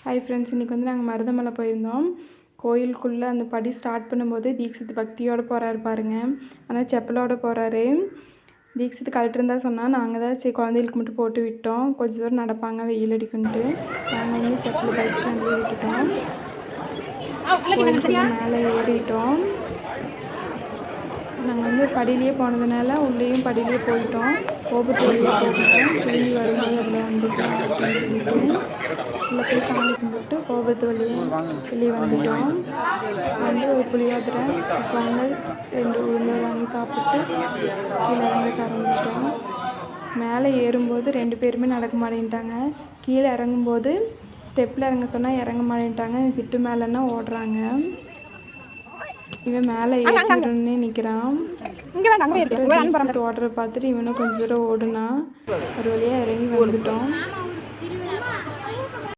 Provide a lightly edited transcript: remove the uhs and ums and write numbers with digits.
Hi friends, இன்றைக்கி வந்து நாங்கள் மருதமலை போயிருந்தோம். கோயிலுக்குள்ளே அந்த படி ஸ்டார்ட் பண்ணும்போது தீக்ஷித் பக்தியோடு போகிறாரு பாருங்க. ஆனால் செப்பலோடு போகிறாரு. தீக்ஷித் கழட்டிருந்தா சொன்னால் நாங்கள் தான் சரி குழந்தைகளுக்கு மட்டும் போட்டு விட்டோம். கொஞ்சம் தூரம் நடப்பாங்க வெயில் அடிக்குன்ட்டு. நாங்கள் வந்து செப்பல் பைக் ஸ்டாண்ட்லேயே விட்டுட்டோம். கோயிலுக்குள்ளே மேலே ஏறிட்டோம். நாங்கள் வந்து படியிலேயே போனதுனால உள்ளேயும் படியிலேயே போயிட்டோம். கோபுரத்து வழியாக போட்டுட்டோம். திரும்பி வரும்போது அதில் வந்துட்டோம் அப்படின்னு சொல்லிட்டு உள்ளே போய் சாமி கும்பிட்டு கோபுரத்து வழியாக வெளியே வந்துட்டோம். வந்து ஒரு புளியோதரை, பொங்கல், 2 உளுந்து வாங்கி சாப்பிட்டு கீழே இறங்க ஆரம்பிச்சிட்டோம். மேலே ஏறும்போது 2 பேருமே நடக்க மாட்டேன்ட்டாங்க. கீழே இறங்கும்போது ஸ்டெப்பில் இறங்க சொன்னால் இறங்க மாட்டேன்ட்டாங்க. திட்டு மேலேன்னா ஓடுறாங்க. இவன் மேலே ஏறிடணுன்னே நிற்கிறான். ஓடுறத பார்த்துட்டு இவனும் கொஞ்சம் தூரம் ஓடுனா ஒரு வழியாக இறங்கி வந்துட்டோம்.